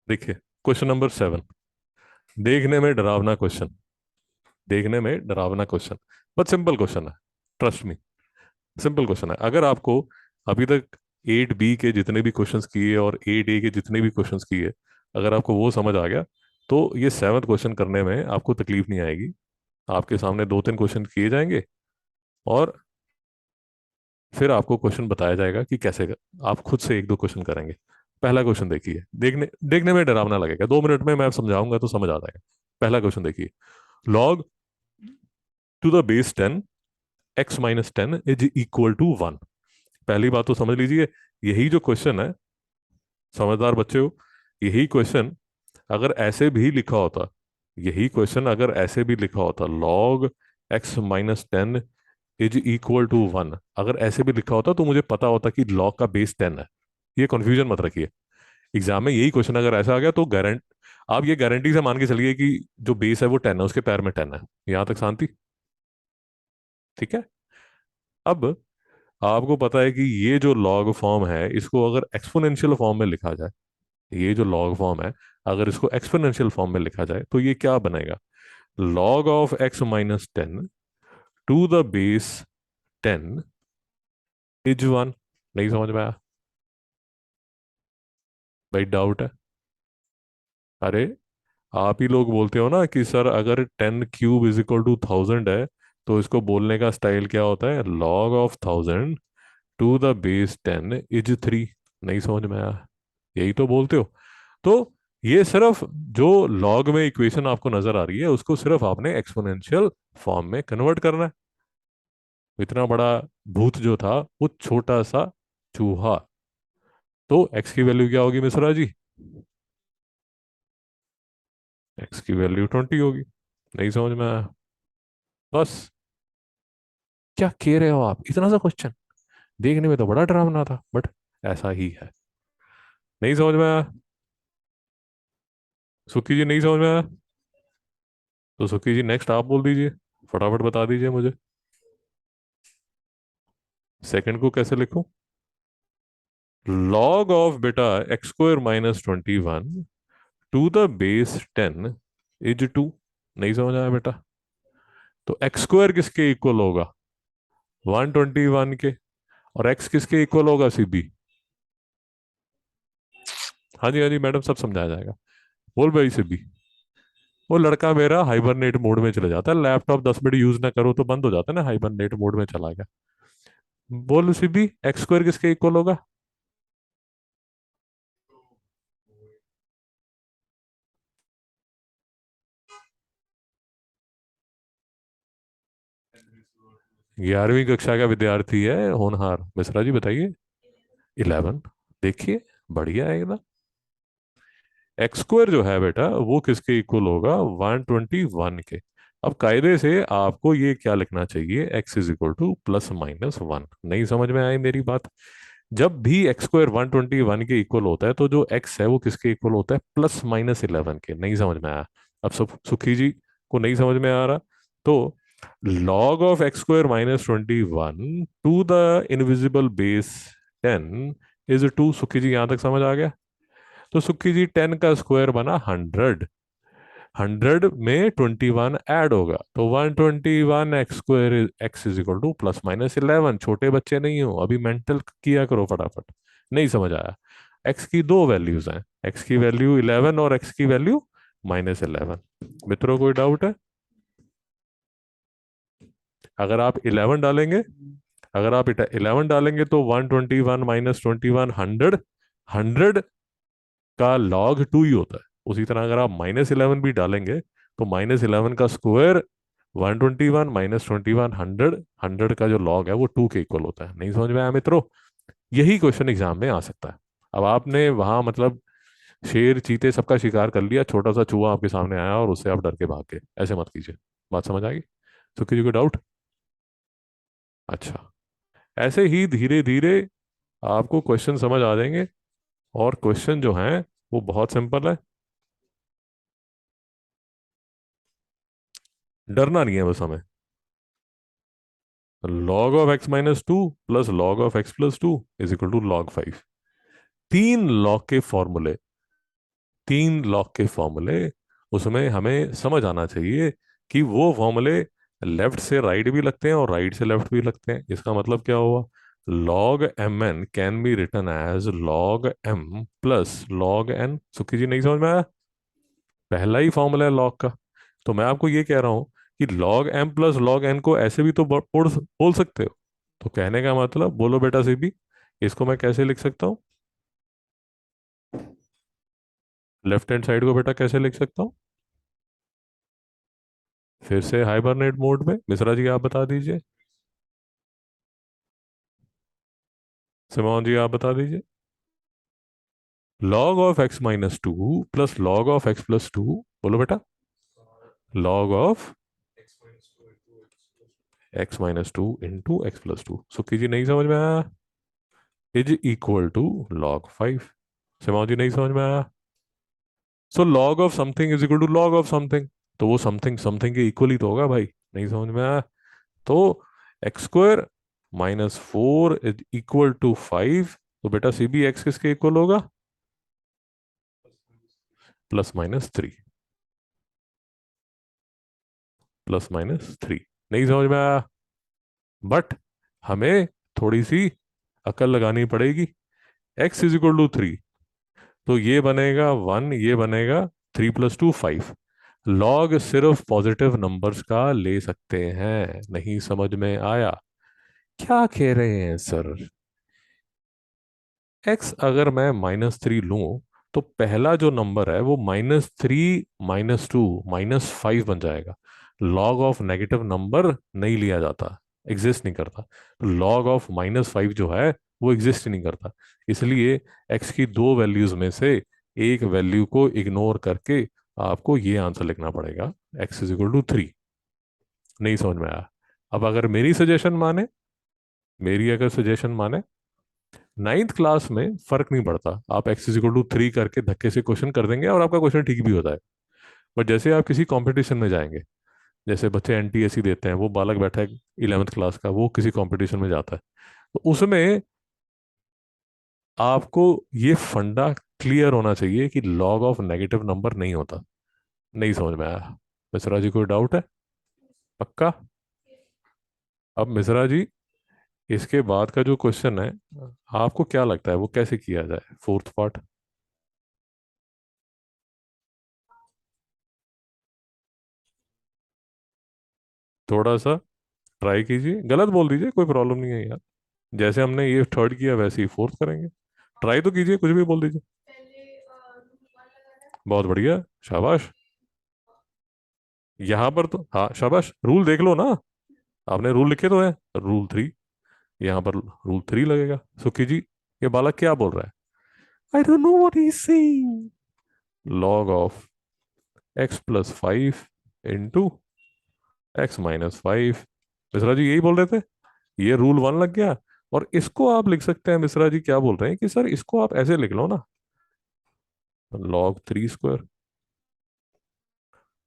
देखिए, question number 7। देखने में डरावना क्वेश्चन। देखने में डरावना क्वेश्चन, बट सिंपल क्वेश्चन है। ट्रस्ट मी, सिंपल क्वेश्चन है। अगर आपको अभी तक 8B के जितने भी क्वेश्चंस किए और 8A के जितने भी क्वेश्चंस किए, अगर आपको वो समझ आ गया, तो ये 7th क्वेश्चन करने में आपको तकलीफ नहीं आएगी। आपके सामने 2-3 क्वेश्चन किए जाएंगे और फिर आपको क्वेश्चन बताया जाएगा कि कैसे आप खुद से 1-2 क्वेश्चन करेंगे। पहला क्वेश्चन देखिए, देखने देखने में डरावना लगेगा, 2 मिनट में मैं समझाऊंगा तो समझ आ जाएगा। पहला क्वेश्चन देखिए। Log to the base 10 x-10 is equal to 1। पहली बात तो समझ लीजिए, यही जो क्वेश्चन है, समझदार बच्चे हो, यही क्वेश्चन अगर ऐसे भी लिखा होता, यही क्वेश्चन अगर ऐसे भी लिखा होता, log x-10 is equal to 1, अगर ऐसे भी लिखा होता तो मुझे पता होता कि लॉग का बेस 10 है। ये कंफ्यूजन मत रखिए। एग्जाम में यही क्वेश्चन अगर ऐसा आ गया तो गारंट आप ये गारंटी से मान के चलिए कि जो बेस है वो 10 है, उसके पैर में 10 है। यहां तक शांति? ठीक है। अब आपको पता है कि ये जो लॉग फॉर्म है, इसको अगर एक्सपोनेंशियल फॉर्म में लिखा जाए, ये जो लॉग फॉर्म है, अगर इसको एक्सपोनेंशियल फॉर्म में लिखा जाए तो ये क्या बनेगा? Log of x-10 to the base 10 is 1। नहीं समझ में आया? भाई डाउट है? अरे, आप ही लोग बोलते हो ना कि सर अगर 10³ इज इक्वल टू 1000 है, तो इसको बोलने का स्टाइल क्या होता है? Log of 1000 to the base 10 is 3। नहीं समझ में आया? यही तो बोलते हो। तो ये सिर्फ जो लॉग में इक्वेशन आपको नजर आ रही है, उसको सिर्फ आपने एक्सपोनेंशियल फॉर्म में कन्वर्ट करना है। इतना बड़ा भूत जो था, वो छोटा सा चूहा। तो एक्स की वैल्यू क्या होगी मिश्रा जी? एक्स की वैल्यू 20 होगी। नहीं समझ में आया? बस। क्या कह रहे हो आप? इतना सा क्वेश्चन देखने में तो बड़ा डरावना था, बट ऐसा ही है। नहीं समझ में आया? सुखी जी नहीं समझ में आया? तो सुखी जी नेक्स्ट आप बोल दीजिए, फटाफट बता दीजिए मुझे। सेकंड को कैसे लिखूं? लॉग ऑफ बेटा x² - 21 to the base 10 is 2। नहीं समझ आया बेटा? तो x² किसके इक्वल होगा? 121 के। और x किसके इक्वल होगा सीबी? हाँ जी, हाँ जी मैडम, सब समझाया जाएगा। बोल भाई सीबी। वो लड़का मेरा हाइबरनेट मोड में चला जाता है, लैपटॉप 10 मिनट यूज ना करो तो बंद हो जाता है ना, हाइबरनेट मोड में चला गया। बोल सीबी, x² किसके इक्वल होगा? ग्यारहवीं कक्षा का विद्यार्थी है होनहार, मिश्रा जी बताइए। 11। देखिए, बढ़िया है एकदम। x² जो है बेटा, वो किसके इक्वल होगा? 121 के। अब कायदे से आपको ये क्या लिखना चाहिए? x = ±1। नहीं समझ में आई मेरी बात? जब भी x² 121 के इक्वल होता है, तो जो x है वो किसके इक्वल होता है? ±11 के। नहीं समझ में आया? अब सुखी जी को नहीं समझ में आ रहा? तो log of x² - 21 to the invisible base 10 is 2। Sukhi जी यहां तक समझ आ गया? तो सुखी जी 10 का स्क्वायर बना 100। 100 में 21 ऐड होगा तो 121 x² x = ±11। छोटे बच्चे नहीं हो, अभी मेंटल किया करो फटाफट। नहीं समझ आया? x की दो वैल्यूज हैं, x की वैल्यू 11 और x की वैल्यू -11। मित्रों कोई डाउट है? अगर आप 11 डालेंगे, अगर आप 11 डालेंगे तो 121 -21 100। 100 का log 2 ही होता है। उसी तरह अगर आप -11 भी डालेंगे तो -11 का स्क्वायर 121 -21 100। 100 का जो log है वो 2 के इक्वल होता है। नहीं समझ में आया मित्रों? यही क्वेश्चन एग्जाम में आ सकता है। अब आपने वहां मतलब शेर चीते सबका शिकार कर लिया, छोटा सा चूहा आपके सामने आया और उससे आप डर के भाग गए। ऐसे मत कीजिए। बात समझ आ गई? सुखी जी को डाउट? अच्छा। ऐसे ही धीरे धीरे आपको क्वेश्चन समझ आ जाएंगे। और क्वेश्चन जो हैं वो बहुत सिंपल है। डरना नहीं है बस हमें। log of x-2 plus log of x + 2 is equal to log 5। तीन लॉग के फॉर्मूले, तीन लॉग के फॉर्मूले, उसमें हमें समझ आना चाहिए कि वो फॉर्मूले लेफ्ट से राइट भी लगते हैं और राइट से लेफ्ट भी लगते हैं। इसका मतलब क्या हुआ? Log M N can be written as log M plus log N. Sukhi ji, नहीं समझ में आया? पहला ही फॉर्मूला है लॉग का। तो मैं आपको ये कह रहा हूं कि log M plus log N को ऐसे भी तो बोल सकते हो। तो कहने का मतलब, बोलो बेटा सी भी, इसको मैं कैसे लिख सकता हूँ? लेफ्ट हैंड साइड को बेटा कैसे लिख सकता हूँ? फिर से हाइबरनेट मोड में मिश्रा जी आप बता दीजिए। सिमोन जी आप बता दीजिए। Log of x minus two plus log of x plus two. बोलो बेटा। Log of x minus two into x plus two. Sukhi ji, नहीं समझ में आया? Is equal to log five. Simon ji, नहीं समझ में आया? So log of something is equal to log of something. तो वो समथिंग समथिंग के इक्वल ही तो होगा भाई। नहीं समझ में आया? तो x square minus four is equal to five. तो बेटा सी बी एक्स किसके इक्वल होगा? Plus minus three. Plus minus three. नहीं समझ में आया? बट हमें थोड़ी सी अकल लगानी पड़ेगी। X is equal to three, तो ये बनेगा वन, ये बनेगा three plus two five. Log सिर्फ पॉजिटिव नंबर्स का ले सकते हैं। नहीं समझ में आया? क्या कह रहे हैं सर? एक्स अगर मैं माइनस थ्री लूं, तो पहला जो नंबर है वो minus three minus two minus five बन जाएगा। लॉग ऑफ नेगेटिव नंबर नहीं लिया जाता, एग्जिस्ट नहीं करता। तो लॉग ऑफ माइनस फाइव जो है वो एग्जिस्ट ही नहीं करता। इसलिए एक्स की दो वैल्यूज में से एक वैल्यू को इग्नोर करके आपको ये आंसर लिखना पड़ेगा, x is equal to three. नहीं समझ में आया? अब अगर मेरी सजेशन माने, मेरी अगर सजेशन माने, नाइन्थ क्लास में फर्क नहीं पड़ता, आप x is equal to three करके धक्के से क्वेश्चन कर देंगे और आपका क्वेश्चन ठीक भी होता है। बट जैसे आप किसी कंपटीशन में जाएंगे, जैसे बच्चे एनटीएससी देते हैं, वो बालक बैठा है 11th क्लास का, वो किसी कंपटीशन में जाता है, तो उसमें आपको ये फंडा क्लियर होना चाहिए कि लॉग ऑफ नेगेटिव नंबर नहीं होता। नहीं समझ में आया? मिश्रा जी, कोई डाउट है? पक्का? अब मिश्रा जी, इसके बाद का जो क्वेश्चन है, आपको क्या लगता है वो कैसे किया जाए, फोर्थ पार्ट? थोड़ा सा ट्राई कीजिए, गलत बोल दीजिए, कोई प्रॉब्लम नहीं है यार। जैसे हमने ये थर्ड किया वैसे ही फोर्थ करेंगे। ट्राई तो कीजिए, कुछ भी बोल दीजिए। बहुत बढ़िया, शाबाश। यहाँ पर तो हाँ शाबाश, रूल देख लो ना। आपने रूल लिखे तो है, रूल थ्री। यहाँ पर रूल थ्री लगेगा। सुखी जी, ये बालक क्या बोल रहा है? I don't know what he is saying. Log of x plus five into x minus five. Mishra ji यही बोल रहे थे, ये रूल वन लग गया। और इसको आप लिख सकते हैं, मिश्रा जी क्या बोल रहे हैं कि सर इसको आप ऐसे लिख लो ना, लॉग थ्री स्क्वायर।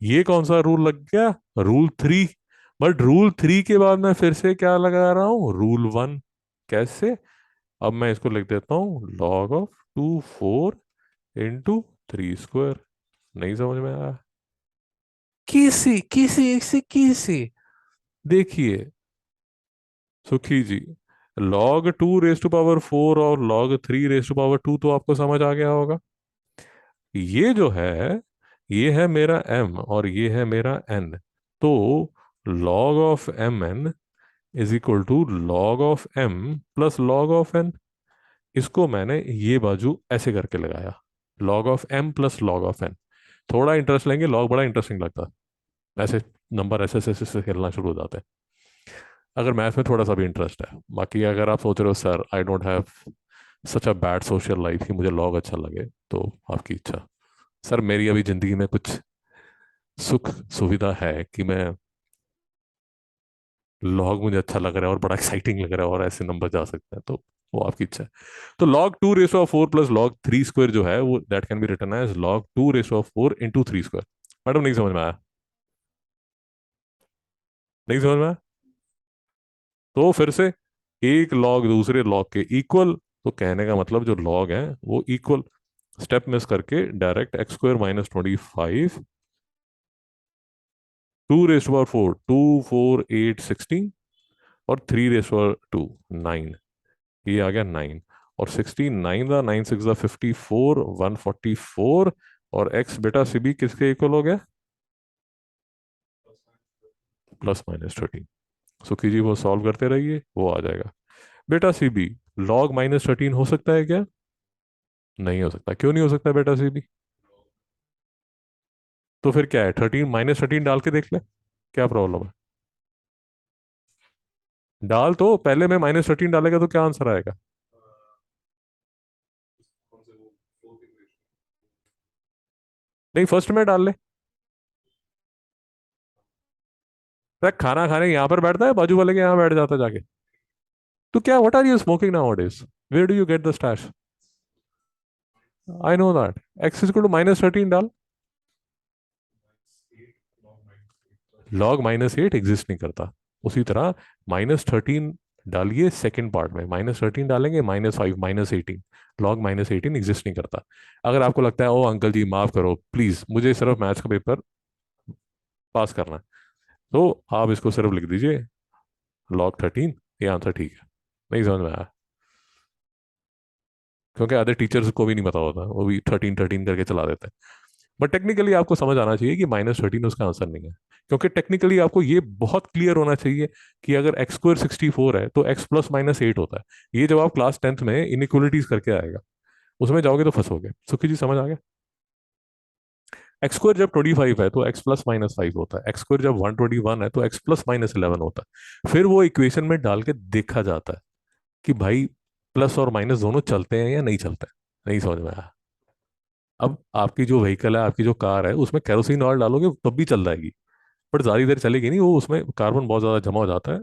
ये कौन सा रूल लग गया? Rule three. But rule three के बाद मैं फिर से क्या लगा रहा हूं, रूल वन। कैसे? अब मैं इसको लिख देता हूं, log of two four into three square. नहीं समझ में आया? कैसे कैसे ऐसे कैसे? देखिए Sukhi ji, log two raise to power four और log three raise to power two तो आपको समझ आ गया होगा। ये जो है, ये है मेरा m और ये है मेरा n। तो log of m n is equal to log of m plus log of n। इसको मैंने ये बाजू ऐसे करके लगाया, log of m plus log of n। थोड़ा इंटरेस्ट लेंगे, लॉग बड़ा इंटरेस्टिंग लगता है, ऐसे नंबर ऐसे ऐसे ऐसे खेलना शुरू हो जाते हैं अगर मैथ में थोड़ा सा भी इंटरेस्ट है। बाकी अगर आप सोच रहे हो sir I don't have such a bad social life कि मुझे लॉग अच्छा लगे, तो आपकी इच्छा। सर मेरी अभी जिंदगी में कुछ सुख सुविधा है कि मैं, लॉग मुझे अच्छा लग रहा है और बड़ा एक्साइटिंग लग रहा है और ऐसे नंबर जा सकते हैं, तो वो आपकी इच्छा है। तो log two raise of four plus log three square जो है वो that can be written as log two raise of four into three square. Madam नहीं समझ में आया? नहीं समझ में आया? तो फिर से, एक लॉग दूसरे लॉग के इक्वल, तो कहने का मतलब जो लॉग है वो इक्वल। स्टेप मिस करके direct x square minus 25, 2 rest power 4, 2 4 8 16, और 3 रेस्ट पावर 2 9, ये आ गया 9। और 16 9 था, 9 6 था 54, 144, और एक्स बेटा सी बी किसके इक्वल हो गया? +-13। सुखी जी वो सॉल्व करते रहिए, वो आ जाएगा। बेटा सी बी log-13 हो सकता है क्या? नहीं हो सकता। क्यों नहीं हो सकता बेटा सी बी? तो फिर क्या है, 13 -13 डाल के देख ले, क्या प्रॉब्लम है? डाल तो, पहले में -13 डालेगा तो क्या आंसर आएगा? नहीं, फर्स्ट में डाल ले। अरे खाना खाने यहाँ पर बैठता है, बाजू वाले के यहाँ बैठ जाता है जाके। तो क्या, what are you smoking nowadays? Where do you get the stash? I know that. X is two -13 डाल। log-8 एग्जिस्ट नहीं करता। उसी तरह -13 डालिए सेकंड पार्ट में, -13 डालेंगे, -5 -18, log-18 एग्जिस्ट नहीं करता। अगर आपको लगता है ओ अंकल जी माफ करो प्लीज, मुझे सिर्फ मैथ्स का पेपर पास करना है, तो आप इसको सिर्फ लिख दीजिए log-13, ये आंसर ठीक है। नहीं समझ में आया? क्योंकि अदर टीचर्स को भी नहीं पता होता, वो भी 13 13 करके चला देते हैं। बट टेक्निकली आपको समझ आना चाहिए कि -13 उसका आंसर नहीं है। क्योंकि टेक्निकली आपको ये बहुत क्लियर होना चाहिए कि अगर एक्स स्क्वायर 64 है तो एक्स प्लस -8 होता है। ये जब आप क्लास 10th में इनइक्वलिटीज करके आएगा, उसमें जाओगे तो फंसोगे। सुखी जी समझ आ गया? एक्स स्क्वायर जब 25 है तो एक्स प्लस -5 होता है, एक्स स्क्वायर जब 121 है तो एक्स प्लस -11 होता है। फिर वो इक्वेशन में डाल के देखा जाता है कि भाई प्लस और माइनस दोनों चलते हैं या नहीं चलते हैं। नहीं समझ में आया? अब आपकी जो व्हीकल है, आपकी जो कार है, उसमें केरोसिन ऑयल डालोगे तब भी चल जाएगी, बट ज़्यादा देर चलेगी नहीं, वो उसमें कार्बन बहुत ज़्यादा जमा हो जाता है,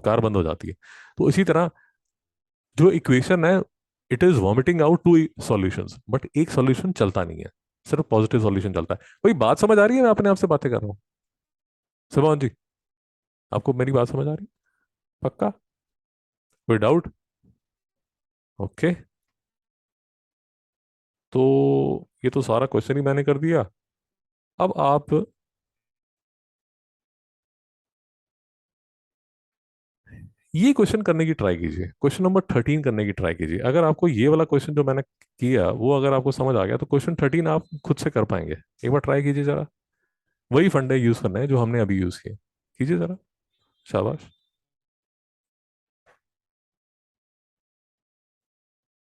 कार बंद हो जाती है। तो इसी तरह जो इक्वेशन है, it is vomiting out two solutions, but एक सॉल्यूशन चलता नहीं है, सिर्फ पॉजिटिव सॉल्यूशन चलता है। कोई बात समझ आ रही है? मैं अपने आप से बातें कर रहा हूँ। शिवान जी, आपको मेरी बात समझ आ रही है? पक्का? कोई डाउट? ओके। तो ये तो सारा क्वेश्चन ही मैंने कर दिया। अब आप ये क्वेश्चन करने की ट्राई कीजिए, क्वेश्चन नंबर 13 करने की ट्राई कीजिए। अगर आपको ये वाला क्वेश्चन जो मैंने किया वो अगर आपको समझ आ गया तो क्वेश्चन 13 आप खुद से कर पाएंगे। एक बार ट्राई कीजिए जरा। वही फंडे यूज करना है जो हमने अभी यूज किए। कीजिए जरा। शाबाश।